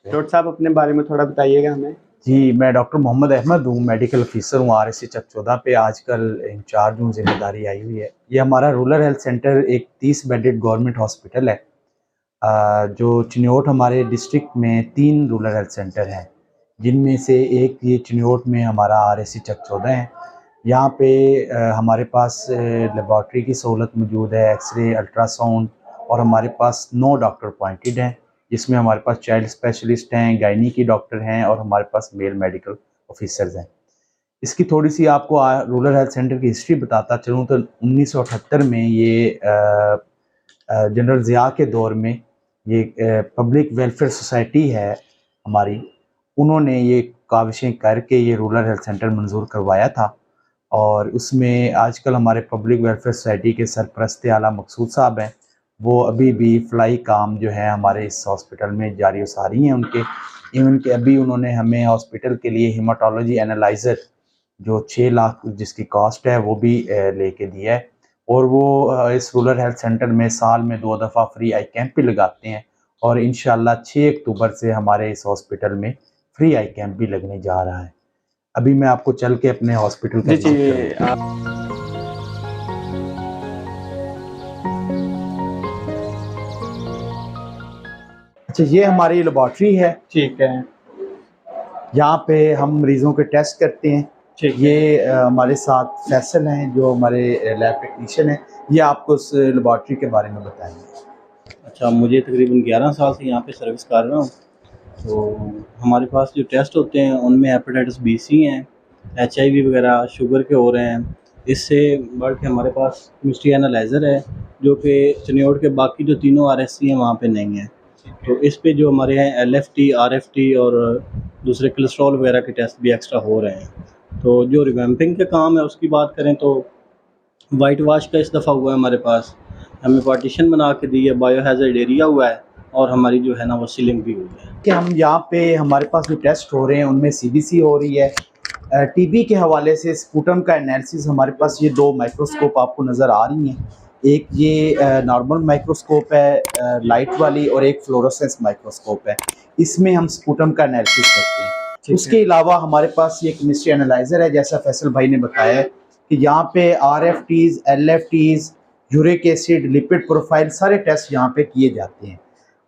Doctor साहब अपने बारे में थोड़ा बताइएगा हमें। जी, मैं डॉक्टर मोहम्मद अहमद हूँ, मेडिकल ऑफिसर हूँ आरएससी चक 14 पे आजकल इंचार्ज हूँ, ज़िम्मेदारी आई हुई है। ये हमारा रूरल हेल्थ सेंटर एक 30 बेडेड गवर्नमेंट हॉस्पिटल है। जो चिन्योट हमारे डिस्ट्रिक्ट में 3 रूरल हेल्थ सेंटर हैं, जिनमें से एक ये चिन्योट में हमारा आरएससी चक 14 है। यहाँ पे हमारे पास लेबॉर्ट्री की सहूलत मौजूद है, एक्स-रे, अल्ट्रासाउंड और हमारे पास 9 डॉक्टर अपॉइंटेड हैं, जिसमें हमारे पास चाइल्ड स्पेशलिस्ट हैं, गायनी की डॉक्टर हैं और हमारे पास मेल मेडिकल ऑफिसर्स हैं। इसकी थोड़ी-सी आपको रूरल हेल्थ सेंटर की हिस्ट्री बताता चलूँ तो 1978 में ये जनरल ज़िया के दौर में ये पब्लिक वेलफेयर सोसाइटी है हमारी, उन्होंने ये काविशें करके ये रूरल हेल्थ सेंटर मंजूर करवाया था। और उसमें आजकल हमारे पब्लिक वेलफेयर सोसाइटी के सरपरस्त आला मकसूद साहब हैं, वो अभी भी फ़लाई काम जो है हमारे इस हॉस्पिटल में जारी व सारी हैं उनके। इवन कि अभी उन्होंने हमें हॉस्पिटल के लिए हेमाटोलॉजी एनालाइज़र जो 6 लाख जिसकी कॉस्ट है वो भी लेके दिया है। और वो इस रूरल हेल्थ सेंटर में साल में 2 दफ़ा फ्री आई कैंप भी लगाते हैं और इंशाल्लाह 6 अक्टूबर से हमारे इस हॉस्पिटल में फ्री आई कैंप भी लगने जा रहा है। अभी मैं आपको चल के अपने हॉस्पिटल का जी, विज़िट जी। कराऊँगा। अच्छा, ये हमारी लेबॉर्ट्री है। ठीक है। यहाँ पे हम मरीज़ों के टेस्ट करते हैं। ठीक है। ये हमारे साथ फैसल हैं जो हमारे लैब टेक्नीशियन हैं। ये आपको उस लेबॉर्ट्री के बारे में बताएँगे। अच्छा, मुझे तकरीबन 11 साल से यहाँ पे सर्विस कर रहा हूँ। तो हमारे पास जो टेस्ट होते हैं उनमें हेपेटाइटिस बी सी हैं, HIV वगैरह, शुगर के हो रहे हैं। इससे बढ़ के हमारे पास केमिस्ट्री एनालाइज़र है जो कि चिन्योट के बाकी जो तीनों RSC हैं वहाँ पे नहीं है। तो इस पे जो हमारे यहाँ LFT, RFT और दूसरे कोलेस्ट्रॉल वगैरह के टेस्ट भी एक्स्ट्रा हो रहे हैं। तो जो रिवैम्पिंग का काम है उसकी बात करें तो वाइट वाश का इस दफ़ा हुआ है हमारे पास, हमें पार्टीशन बना के दी है, बायोहैज़र्ड एरिया हुआ है और हमारी जो है ना वो सीलिंग भी हुई है। कि हम यहाँ पे हमारे पास जो टेस्ट हो रहे हैं उनमें CBC हो रही है। टीबी के हवाले से स्पूटम का एनालिसिस हमारे पास ये 2 माइक्रोस्कोप आपको नज़र आ रही हैं। एक ये नॉर्मल माइक्रोस्कोप है लाइट वाली और एक फ्लोरोसेंस माइक्रोस्कोप है। इसमें हम स्पूटम का एनालिसिस करते हैं। उसके अलावा हमारे पास ये केमिस्ट्री एनालाइज़र है जैसा फैसल भाई ने बताया है कि यहाँ पे RFTs, LFTs, uric acid, lipid profile सारे टेस्ट यहाँ पे किए जाते हैं।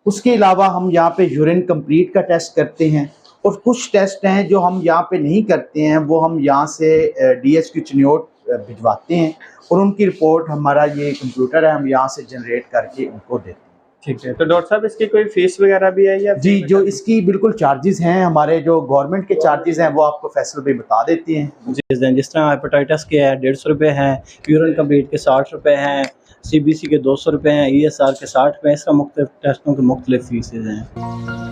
उसके अलावा हम यहाँ पे यूरिन कंप्लीट का टेस्ट करते हैं और कुछ टेस्ट हैं जो हम यहाँ पे नहीं करते हैं, वो हम यहाँ से DHQ चिन्योट भिजवाते हैं और उनकी रिपोर्ट हमारा ये कंप्यूटर है, हम यहाँ से जनरेट करके उनको देते हैं। ठीक है। तो डॉक्टर साहब इसकी कोई फीस वगैरह भी है या जी, जो इसकी बिल्कुल चार्जेस हैं, हमारे जो गवर्नमेंट के चार्जेस हैं वो आपको फैसल भाई बता देते हैं। जिस तरह हेपेटाइटिस के है 150 रुपये हैं, यूरिन कंप्लीट के 60 रुपये हैं, CBC के 200 रुपये हैं, ESR के 60 रुपये हैं। इस तरह मुख्तलिफ टेस्टों के मुख्तलिफ फीसेज हैं।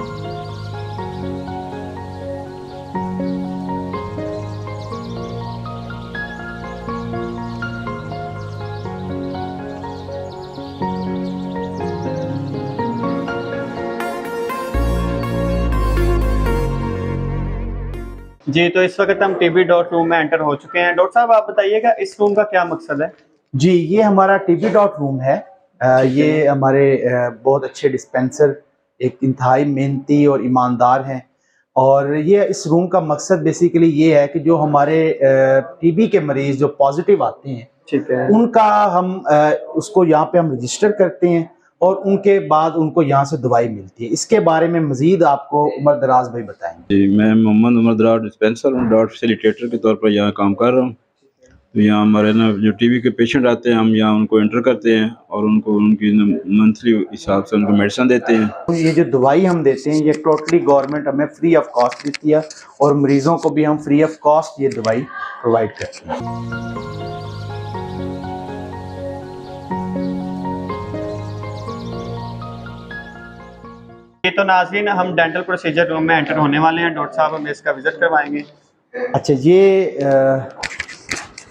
जी, तो इस वक़्त हम टीबी डॉट रूम में एंटर हो चुके हैं। डॉक्टर साहब आप बताइएगा इस रूम का क्या मकसद है? जी, ये हमारा टीबी डॉट रूम है। ये हमारे बहुत अच्छे डिस्पेंसर एक इंतहाई मेहनती और ईमानदार हैं और ये इस रूम का मकसद बेसिकली ये है कि जो हमारे टीबी के मरीज़ जो पॉजिटिव आते हैं, ठीक है। उनका हम उसको यहाँ पे हम रजिस्टर करते हैं और उनके बाद उनको यहाँ से दवाई मिलती है। इसके बारे में मज़ीद आपको उमर दराज भाई बताएंगे। जी, मैं मोहम्मद उमर दराज डिस्पेंसर हूँ, डॉट फैसिलिटेटर के तौर पर यहाँ काम कर रहा हूँ। तो यहाँ हमारे ना जो टीबी के पेशेंट आते हैं हम यहाँ उनको एंटर करते हैं और उनको उनकी मंथली हिसाब से उनको मेडिसिन देते हैं। तो ये जो दवाई हम देते हैं ये टोटली गवर्नमेंट हमें फ्री ऑफ कॉस्ट देती है और मरीज़ों को भी हम फ्री ऑफ कॉस्ट ये दवाई प्रोवाइड करते हैं। ये तो नाज़रीन हम डेंटल प्रोसीजर रूम में एंटर होने वाले हैं। डॉक्टर साहब हमें इसका विज़िट करवाएँगे। अच्छा, ये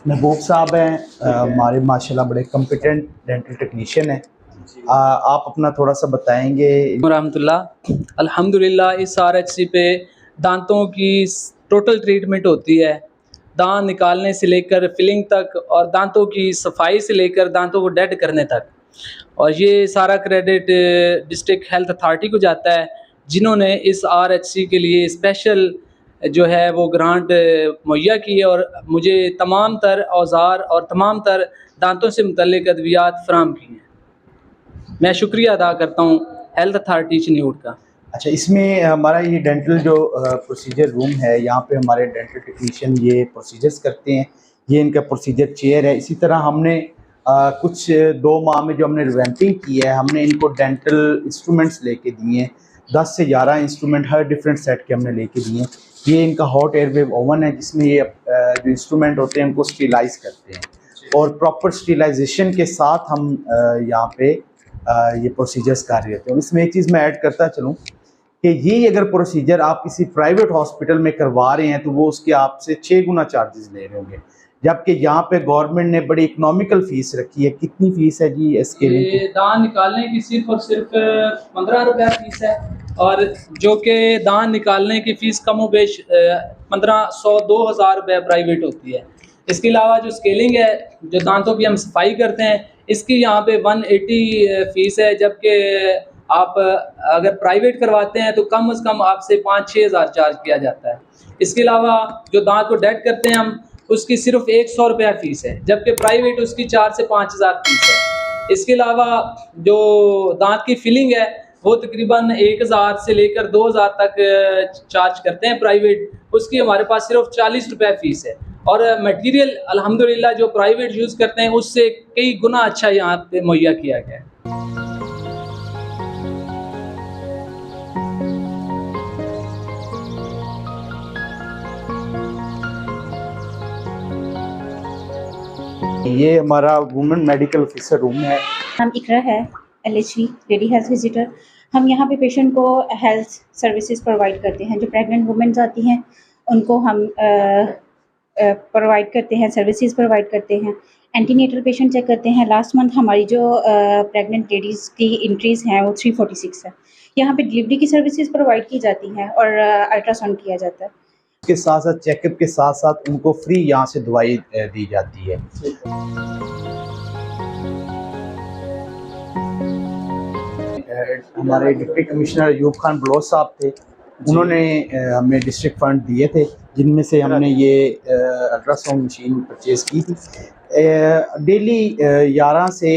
महबूब साहब हैं, हमारे माशाल्लाह बड़े कॉम्पिटेंट डेंटल टेक्नीशियन हैं। आप अपना थोड़ा सा बताएंगे। रहमतुल्लाह। अल्हम्दुलिल्लाह इस RHC पे दांतों की टोटल ट्रीटमेंट होती है, दांत निकालने से लेकर फिलिंग तक और दांतों की सफाई से लेकर दांतों को डेड करने तक। और ये सारा क्रेडिट डिस्ट्रिक्ट हेल्थ अथॉरिटी को जाता है जिन्होंने इस RHC के लिए स्पेशल जो है वो ग्रांट मुहैया की है और मुझे तमाम तर औज़ार और तमाम तर दांतों से मुतल्लिक़ अद्वियात फ़राहम की हैं। मैं शुक्रिया अदा करता हूँ हेल्थ अथॉरिटी चिन्यूट का। अच्छा, इसमें हमारा ये डेंटल जो प्रोसीजर रूम है, यहाँ पे हमारे डेंटल टेक्नीशियन ये प्रोसीजर्स करते हैं, ये इनका प्रोसीजर चेयर है। इसी तरह हमने कुछ 2 माह में जो हमने रिवैम्पिंग की है, हमने इनको डेंटल इंस्ट्रूमेंट्स लेके दिए हैं। 10 से 11 इंस्ट्रूमेंट हर डिफरेंट सेट के हमने लेके दिए हैं। ये इनका हॉट एयरवेव ओवन है, जिसमें ये जो इंस्ट्रूमेंट होते हैं उनको स्टीलाइज करते हैं और प्रॉपर स्टीलाइजेशन के साथ हम यहाँ पे ये प्रोसीजर्स कर रहे होते हैं। इसमें एक चीज़ मैं ऐड करता चलूँ कि ये अगर प्रोसीजर आप किसी प्राइवेट हॉस्पिटल में करवा रहे हैं तो वो उसके आपसे 6 गुना चार्जेस ले रहे होंगे, जबकि यहाँ पे गवर्नमेंट ने बड़ी इकोनॉमिकल फ़ीस रखी है। कितनी फ़ीस है जी इसके लिए? ये दांत निकालने की सिर्फ और सिर्फ 15 रुपया फ़ीस है और जो कि दांत निकालने की फ़ीस कम व बेश 1500-2000 रुपये प्राइवेट होती है। इसके अलावा जो स्केलिंग है, जो दांतों की हम सफाई करते हैं, इसकी यहाँ पे 180 फ़ीस है, जबकि आप अगर प्राइवेट करवाते हैं तो कम से कम आपसे 5-6 हज़ार चार्ज किया जाता है। इसके अलावा जो दांत को डेड करते हैं हम, उसकी सिर्फ 100 रुपया फ़ीस है, जबकि प्राइवेट उसकी 4 से 5 हज़ार फ़ीस है। इसके अलावा जो दांत की फिलिंग है वो तकरीबन 1000 से लेकर 2000 तक चार्ज करते हैं प्राइवेट, उसकी हमारे पास सिर्फ 40 रुपया फ़ीस है। और मटेरियल अल्हम्दुलिल्लाह जो प्राइवेट यूज़ करते हैं उससे कई गुना अच्छा यहाँ पे मुहैया किया गया है। ये हमारा वुमेन मेडिकल ऑफिसर रूम है। नाम इकरा है, LHV लेडी हेल्थ विजिटर। हम यहाँ पे पेशेंट को हेल्थ सर्विसेज प्रोवाइड करते हैं। जो प्रेग्नेंट वुमेन्स आती हैं उनको हम प्रोवाइड करते हैं, सर्विसेज प्रोवाइड करते हैं। एंटीनेटल पेशेंट चेक करते हैं। लास्ट मंथ हमारी जो प्रेग्नेंट लेडीज़ की इंट्रीज़ हैं वो 346 है। यहाँ पे डिलीवरी की सर्विसेज प्रोवाइड की जाती हैं और अल्ट्रासाउंड किया जाता है। के साथ साथ चेकअप के साथ साथ उनको फ्री यहाँ से दवाई दी जाती है। हमारे डिप्टी कमिश्नर अयूब खान बलोच साहब थे, उन्होंने हमें डिस्ट्रिक्ट फंड दिए थे, जिनमें से हमने ये अल्ट्रासाउंड मशीन परचेज़ की थी। डेली 11 से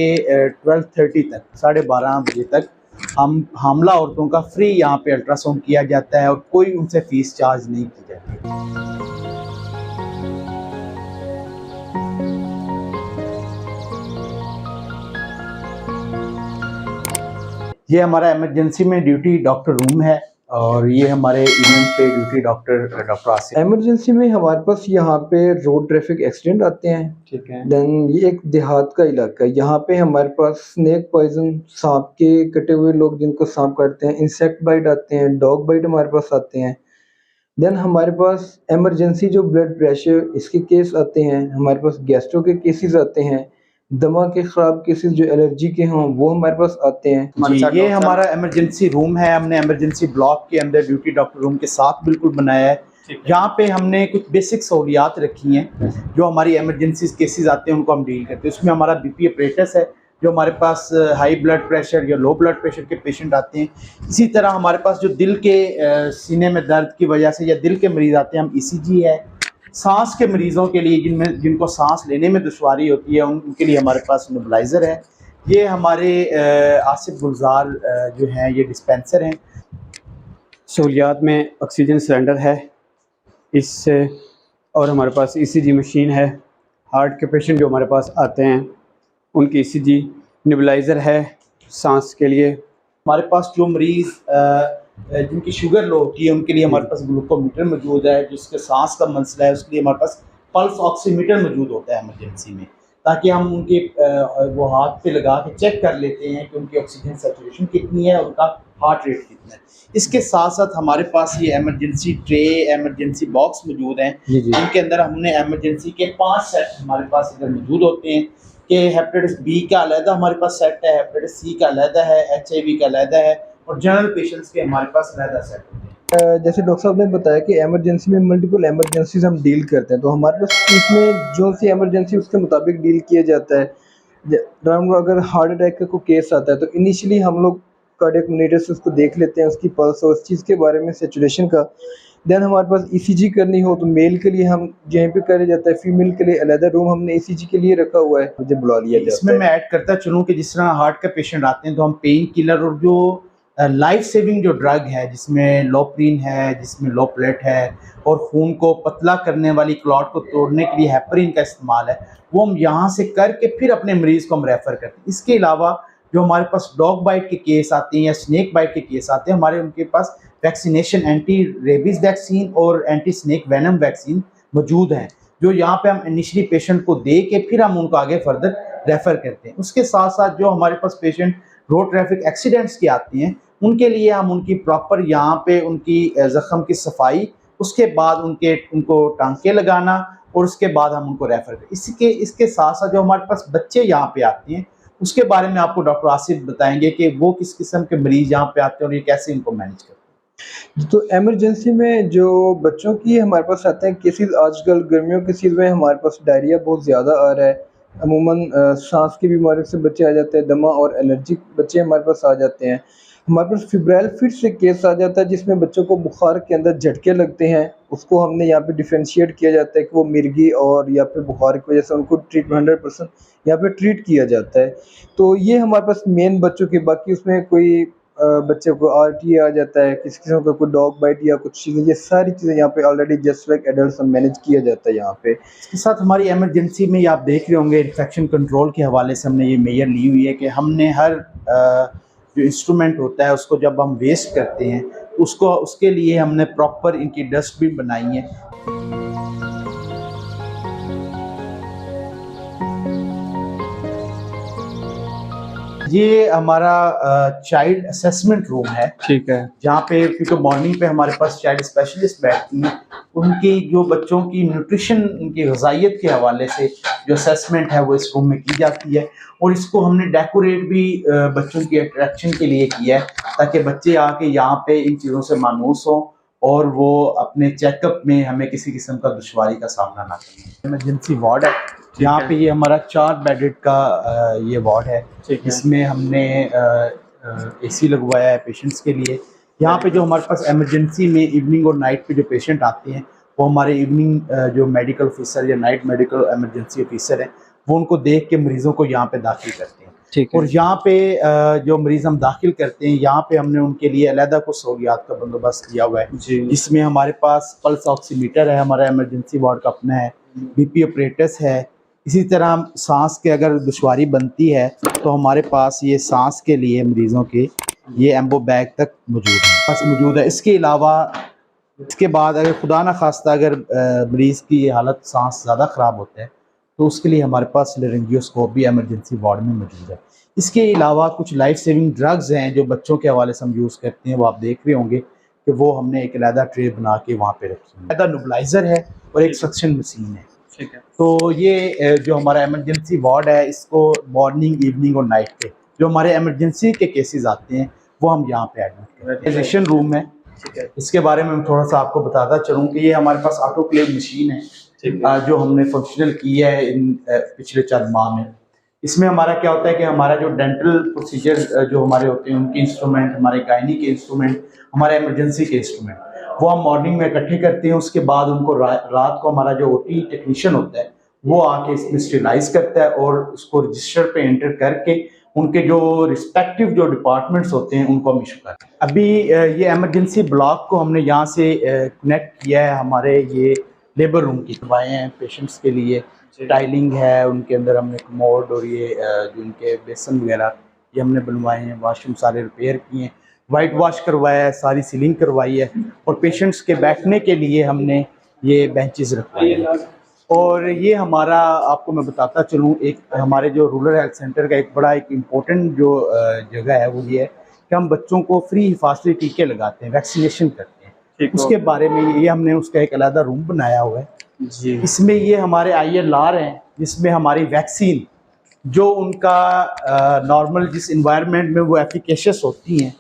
12:30 तक, 12:30 बजे तक हम हामला औरतों का फ्री यहाँ पे अल्ट्रासाउंड किया जाता है और कोई उनसे फ़ीस चार्ज नहीं की जाती। ये हमारा इमरजेंसी में ड्यूटी डॉक्टर रूम है और ये हमारे इवेंट पे ड्यूटी डॉक्टर आसिफ। इमरजेंसी में हमारे पास यहाँ पे रोड ट्रैफिक एक्सीडेंट आते हैं, ठीक है। देन ये एक देहात का इलाका है, यहाँ पे हमारे पास स्नेक पॉइजन, सांप के कटे हुए लोग जिनको सांप काटते हैं, इंसेक्ट बाइट आते हैं, डॉग बाइट हमारे पास आते हैं। देन हमारे पास इमरजेंसी जो ब्लड प्रेशर इसके केस आते हैं, हमारे पास गैस्ट्रो के केसेस आते हैं, दमा के ख़राब केसेस जो एलर्जी के हों वो हमारे पास आते हैं। जी, ये हमारा इमरजेंसी रूम है। हमने इमरजेंसी ब्लॉक के अंदर ड्यूटी डॉक्टर रूम के साथ बिल्कुल बनाया है। यहाँ पे हमने कुछ बेसिक सहूलियात रखी हैं, जो हमारी इमरजेंसी केसेस आते हैं उनको हम डील करते हैं। उसमें हमारा BP अपरेटस है, जो हमारे पास हाई ब्लड प्रेशर या लो ब्लड प्रेशर के पेशेंट आते हैं। इसी तरह हमारे पास जो दिल के सीने में दर्द की वजह से या दिल के मरीज़ आते हैं, हम ECG है। सांस के मरीज़ों के लिए जिनको सांस लेने में दुश्वारी होती है उनके लिए हमारे पास नेबुलाइज़र है। ये हमारे आसिफ गुलजार जो हैं ये डिस्पेंसर हैं। सहूलियात में ऑक्सीजन सिलेंडर है इससे, और हमारे पास ECG मशीन है। हार्ट के पेशेंट जो हमारे पास आते हैं उनकी ECG, नेबुलाइज़र है सांस के लिए। हमारे पास जो मरीज़ जिनकी शुगर लो होती है उनके लिए हमारे पास ग्लूकोमीटर मौजूद है। जिसके सांस का मसला है उसके लिए हमारे पास पल्स ऑक्सीमीटर मौजूद होता है इमरजेंसी में, ताकि हम उनके वो हाथ पे लगा के चेक कर लेते हैं कि उनकी ऑक्सीजन सैचुरेशन कितनी है, उनका हार्ट रेट कितना है। इसके साथ साथ हमारे पास ये इमरजेंसी ट्रे, इमरजेंसी बॉक्स मौजूद हैं, जिनके अंदर हमने इमरजेंसी के 5 सेट हमारे पास इधर मौजूद होते हैं कि हेपेटाइटिस B का अलहदा हमारे पास सेट है, हेपेटाइटिस C का अलहदा है, HIV का अलहदा है और जनरल पेशेंट्स के हमारे पास अलहदा सेट होते हैं। जैसे डॉक्टर साहब ने बताया कि इमरजेंसी में मल्टीपल इमरजेंसीज हम डील करते हैं, तो हमारे पास इसमें जो सी इमरजेंसी उसके मुताबिक डील किया जाता है। अगर हार्ट अटैक का कोई केस आता है तो इनिशियली हम लोग कार्डियक मॉनिटर से उसको देख लेते हैं, उसकी पल्स और उस चीज़ के बारे में सैचुरेशन का। देन हमारे पास ईसीजी करनी हो तो मेल के लिए हम यहीं पे करा जाता है, फीमेल के लिए अलग रूम हमने ईसीजी के लिए रखा हुआ है, मुझे बुला लिया जाता इसमें है। मैं ऐड करता चलूँ कि जिस तरह हार्ट का पेशेंट आते हैं तो हम पेन किलर और जो लाइफ सेविंग जो ड्रग है जिसमें लोप्रीन है, जिसमें लोपलेट है और खून को पतला करने वाली क्लॉट को तोड़ने के लिए हेपरिन का इस्तेमाल है, वो हम यहाँ से करके फिर अपने मरीज़ को हम रेफ़र करते हैं। इसके अलावा जो हमारे पास डॉग बाइट के केस आते हैं या स्नेक बाइट के केस आते हैं, हमारे उनके पास वैक्सीनेशन एंटी रेबीज़ वैक्सीन और एंटी स्नेक वेनम वैक्सीन मौजूद हैं, जो यहाँ पे हम इनिशियली पेशेंट को दे के फिर हम उनको आगे फर्दर रेफ़र करते हैं। उसके साथ साथ जो हमारे पास पेशेंट रोड ट्रैफिक एक्सीडेंट्स की आती हैं, उनके लिए हम उनकी प्रॉपर यहाँ पे उनकी ज़ख्म की सफाई, उसके बाद उनको टांके लगाना और उसके बाद हम उनको रेफ़र करें। इसके साथ साथ जो हमारे पास बच्चे यहाँ पे आते हैं, उसके बारे में आपको डॉक्टर आसिफ बताएंगे कि वो किस किस्म के मरीज़ यहाँ पे आते हैं और ये कैसे इनको मैनेज करते हैं। तो इमरजेंसी में जो बच्चों की हमारे पास आते हैं केसेस, आजकल गर्मियों के सीज़न में हमारे पास डायरिया बहुत ज़्यादा आ रहा है। अमूमन सांस की बीमारी से बच्चे आ जाते हैं, दमा और एलर्जिक बच्चे हमारे पास आ जाते हैं। हमारे पास फिब्राइल फिट से केस आ जाता है जिसमें बच्चों को बुखार के अंदर झटके लगते हैं, उसको हमने यहाँ पे डिफरेंशिएट किया जाता है कि वो मिर्गी और या फिर बुखार की वजह से उनको ट्रीट 100% यहाँ पे ट्रीट किया जाता है। तो ये हमारे पास मेन बच्चों की, बाकी उसमें कोई बच्चे को आरटी आ जाता है, किसी किस्म का कोई डॉग बाइट या कुछ चीज़ें, ये सारी चीज़ें यहाँ पे ऑलरेडी जस्ट लाइक एडल्ट हम मैनेज किया जाता है यहाँ पे। इसके साथ हमारी इमरजेंसी में आप देख रहे होंगे इन्फेक्शन कंट्रोल के हवाले से हमने ये मेजर ली हुई है कि हमने हर जो इंस्ट्रूमेंट होता है उसको जब हम वेस्ट करते हैं उसके लिए हमने प्रॉपर इनकी डस्टबिन बनाई है। ये हमारा चाइल्ड असेसमेंट रूम है, ठीक है। जहाँ पे क्योंकि मॉर्निंग पे हमारे पास चाइल्ड स्पेशलिस्ट बैठती हैं, उनकी जो बच्चों की न्यूट्रिशन, उनकी ग़िज़ाइयत के हवाले से जो असेसमेंट है वो इस रूम में की जाती है। और इसको हमने डेकोरेट भी बच्चों की अट्रैक्शन के लिए किया है ताकि बच्चे आके यहाँ पे इन चीज़ों से मानूस हों और वो अपने चेकअप में हमें किसी किस्म का दुश्वारी का सामना ना करें। इमरजेंसी वार्ड है, यहाँ पे ये हमारा 4 बेडेड का ये वार्ड है, इसमें हमने एसी लगवाया है पेशेंट्स के लिए। यहाँ पे जो हमारे पास इमरजेंसी में इवनिंग और नाइट पे जो पेशेंट आते हैं वो हमारे इवनिंग जो मेडिकल ऑफिसर या नाइट मेडिकल इमरजेंसी ऑफिसर हैं वो उनको देख के मरीज़ों को यहाँ पे दाखिल करते हैं। और यहाँ पे जो मरीज़ हम दाखिल करते हैं यहाँ पे हमने उनके लिए अलहदा कुछ सहूलियात का बंदोबस्त किया हुआ है। इसमें हमारे पास पल्स ऑक्सीमीटर है, हमारा इमरजेंसी वार्ड का अपना है, बीपी ऑपरेटस है। इसी तरह सांस के अगर दुश्वारी बनती है तो हमारे पास ये सांस के लिए मरीज़ों के ये एम्बो बैग तक मौजूद है। इसके अलावा इसके बाद अगर खुदा न खास्ता अगर मरीज़ की हालत सांस ज़्यादा ख़राब होता है तो उसके लिए हमारे पास लेरिंजियोस्कोप भी इमरजेंसी वार्ड में मौजूद है। इसके अलावा कुछ लाइफ सेविंग ड्रग्स हैं जो बच्चों के हवाले से हम यूज़ करते हैं, वो आप देख रहे होंगे कि वो हमने एक अलहदा ट्रे बना के वहाँ पे रखी है। अलहदा नुबलाइज़र है और एक सक्शन मशीन है। ठीक है। तो ये जो हमारा इमरजेंसी वार्ड है इसको मॉर्निंग, इवनिंग और नाइट पे जो हमारे इमरजेंसी के केसेस आते हैं वो हम यहाँ पे एडमिट करते हैं। रूम है, इसके बारे में मैं थोड़ा सा आपको बताता चलूँ कि ये हमारे पास ऑटोक्लेव मशीन है जो हमने फंक्शनल की है इन पिछले 4 माह में। इसमें हमारा क्या होता है कि हमारा जो डेंटल प्रोसीजर जो हमारे होते हैं उनके इंस्ट्रूमेंट, हमारे गायनी के इंस्ट्रूमेंट, हमारे इमरजेंसी के इंस्ट्रूमेंट वो हम मॉर्निंग में इकट्ठे करते हैं। उसके बाद उनको रात को हमारा जो ओटी टेक्नीशियन होता है वो आके इसमें स्टेलाइज करता है और उसको रजिस्टर पे एंटर करके उनके जो रिस्पेक्टिव जो डिपार्टमेंट्स होते हैं उनको हम इशू करते हैं। अभी ये इमरजेंसी ब्लॉक को हमने यहाँ से कनेक्ट किया है, हमारे ये लेबर रूम की दवाएँ हैं पेशेंट्स के लिए, टाइलिंग है, उनके अंदर हमने कमोड और ये जो उनके बेसन वगैरह ये हमने बनवाए हैं, वाशरूम सारे रिपेयर किए हैं, वाइट वॉश करवाया है, सारी सीलिंग करवाई है और पेशेंट्स के बैठने के लिए हमने ये बेंचेस रखवाए हैं। और ये हमारा आपको मैं बताता चलूँ, एक हमारे जो रूरल हेल्थ सेंटर का एक बड़ा एक इम्पोर्टेंट जो जगह है वो ये है कि हम बच्चों को फ्री हिफाजती टीके लगाते हैं, वैक्सीनेशन करते हैं। उसके बारे में ये हमने उसका एक अलग रूम बनाया हुआ है जी। इसमें ये हमारे ILR हैं जिसमें हमारी वैक्सीन जो उनका नॉर्मल जिस इन्वायरमेंट में वो एफिकेशियस होती हैं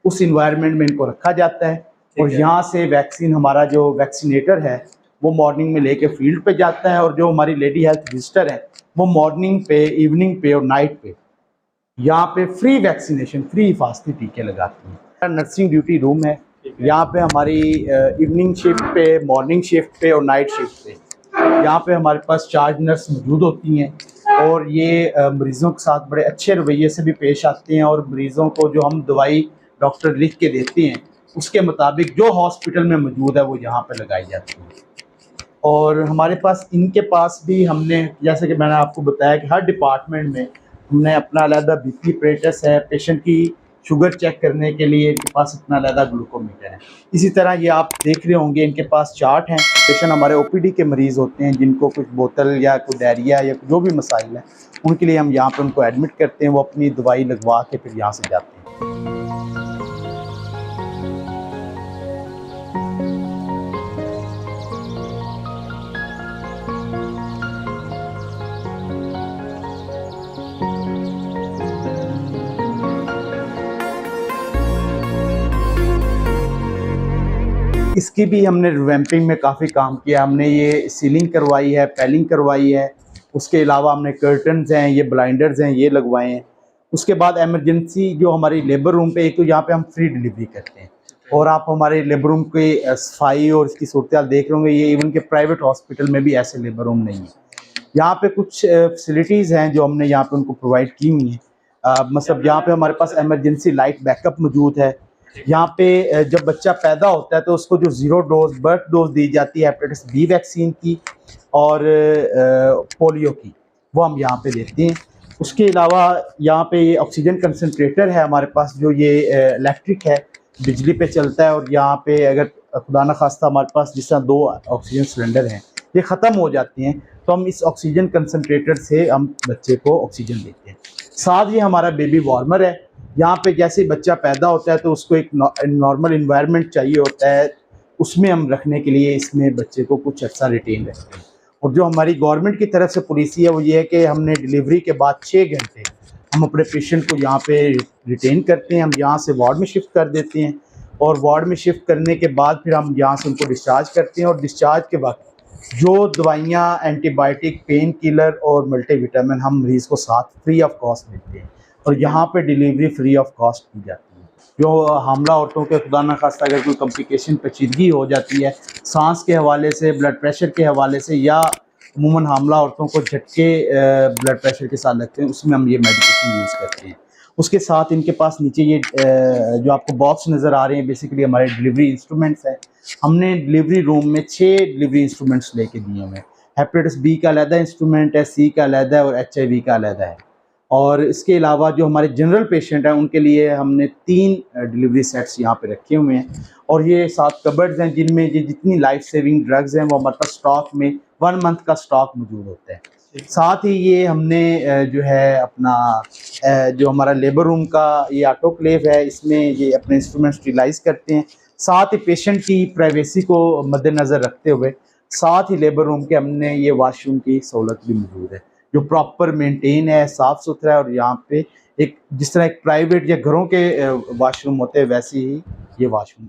उस इन्वायरमेंट में इनको रखा जाता है और यहाँ से वैक्सीन हमारा जो वैक्सीनेटर है वो मॉर्निंग में लेके फील्ड पे जाता है और जो हमारी लेडी हेल्थ विजिटर हैं वो मॉर्निंग पे, इवनिंग पे और नाइट पे यहाँ पे फ्री वैक्सीनेशन, फ्री हिफाजती टीके लगाती हैं। नर्सिंग ड्यूटी रूम है, यहाँ पे हमारी इवनिंग शिफ्ट पे, मॉर्निंग शिफ्ट पे और नाइट शिफ्ट पे यहाँ पे हमारे पास चार्ज नर्स मौजूद होती हैं और ये मरीज़ों के साथ बड़े अच्छे रवैये से भी पेश आते हैं और मरीज़ों को जो हम दवाई डॉक्टर लिख के देते हैं उसके मुताबिक जो हॉस्पिटल में मौजूद है वो यहाँ पे लगाई जाती है। और हमारे पास इनके पास भी हमने, जैसे कि मैंने आपको बताया कि हर डिपार्टमेंट में हमने अपना अलग बीपी अपरेटस है, पेशेंट की शुगर चेक करने के लिए इनके पास अपना अलग ग्लूकोमीटर है। इसी तरह ये आप देख रहे होंगे इनके पास चार्ट हैं। पेशेंट हमारे ओपीडी के मरीज़ होते हैं जिनको कुछ बोतल या कोई डायरिया या जो भी मसाइल है उनके लिए हम यहाँ पर उनको एडमिट करते हैं, वो अपनी दवाई लगवा के फिर यहाँ से जाते हैं। इसकी भी हमने रिवैम्पिंग में काफ़ी काम किया। हमने ये सीलिंग करवाई है, पैलिंग करवाई है, उसके अलावा हमने कर्टन्स हैं, ये ब्लाइंडर्स हैं, ये लगवाए हैं। उसके बाद एमरजेंसी जो हमारी लेबर रूम पे, एक तो यहाँ पे हम फ्री डिलीवरी करते हैं और आप हमारे लेबर रूम के सफाई और इसकी सूरत देख रहे होंगे, ये इवन के प्राइवेट हॉस्पिटल में भी ऐसे लेबर रूम नहीं है। यहाँ पे कुछ फैसिलिटीज़ हैं जो हमने यहाँ पे उनको प्रोवाइड की हुई हैं। मतलब यहाँ पे हमारे पास एमरजेंसी लाइट बैकअप मौजूद है। यहाँ पे जब बच्चा पैदा होता है तो उसको जो 0 डोज बर्थ डोज दी जाती है हेपेटाइटिस बी वैक्सीन की और पोलियो की, वो हम यहाँ पे देते हैं। उसके अलावा यहाँ पे ये ऑक्सीजन कंसनट्रेटर है हमारे पास, जो ये इलेक्ट्रिक है, बिजली पे चलता है। और यहाँ पे अगर खुदा न खास्ता हमारे पास जिस तरह 2 ऑक्सीजन सिलेंडर हैं, ये ख़त्म हो जाती हैं तो हम इस ऑक्सीजन कंसनट्रेटर से हम बच्चे को ऑक्सीजन देते हैं। साथ ही हमारा बेबी वार्मर है। यहाँ पे जैसे बच्चा पैदा होता है तो उसको एक नॉर्मल इन्वायरमेंट चाहिए होता है, उसमें हम रखने के लिए इसमें बच्चे को कुछ अर्सा रिटेन रखते हैं। और जो हमारी गवर्नमेंट की तरफ से पॉलिसी है वो ये है कि हमने डिलीवरी के बाद 6 घंटे हम अपने पेशेंट को यहाँ पे रिटेन करते हैं। हम यहाँ से वार्ड में शिफ्ट कर देते हैं और वार्ड में शिफ्ट करने के बाद फिर हम यहाँ से उनको डिस्चार्ज करते हैं। और डिस्चार्ज के वक्त जो दवाइयाँ, एंटीबायोटिक, पेन किलर और मल्टीविटामिन हम मरीज़ को साथ फ्री ऑफ कॉस्ट देते हैं और यहाँ पे डिलीवरी फ्री ऑफ कॉस्ट की जाती है। जो हामला औरतों के खुदा न खास्ता अगर कोई कॉम्प्लिकेशन पेचीदगी हो जाती है सांस के हवाले से, ब्लड प्रेशर के हवाले से, या अमूमन हामला औरतों को झटके ब्लड प्रेशर के साथ लगते हैं, उसमें हम ये मेडिकेशन यूज़ करते हैं। उसके साथ इनके पास नीचे ये जो आपको बॉक्स नज़र आ रहे हैं, बेसिकली हमारे डिलीवरी इंस्ट्रूमेंट्स हैं। हमने डिलीवरी रूम में 6 डिलीवरी इंस्ट्रूमेंट्स लेके दिए हुए हैं। हेपेटाइटिस बी का अलग इंस्ट्रूमेंट है, सी का अलग है और HIV का अलग है। और इसके अलावा जो हमारे जनरल पेशेंट हैं उनके लिए हमने 3 डिलीवरी सेट्स यहाँ पे रखे हुए हैं। और ये 7 कबर्ड्स हैं जिनमें ये जितनी लाइफ सेविंग ड्रग्स हैं वो हमारे पास स्टॉक में 1 मंथ का स्टॉक मौजूद होता है। साथ ही ये हमने जो है अपना जो हमारा लेबर रूम का ये ऑटोक्लेव है, इसमें ये अपने इंस्ट्रूमेंट स्टरलाइज करते हैं। साथ ही पेशेंट की प्राइवेसी को मद्देनज़र रखते हुए साथ ही लेबर रूम के हमने ये वाशरूम की सहूलत भी मौजूद है जो प्रॉपर मेंटेन है, साफ़ सुथरा है। और यहाँ पे एक जिस तरह एक प्राइवेट या घरों के वाशरूम होते हैं वैसे ही ये वाशरूम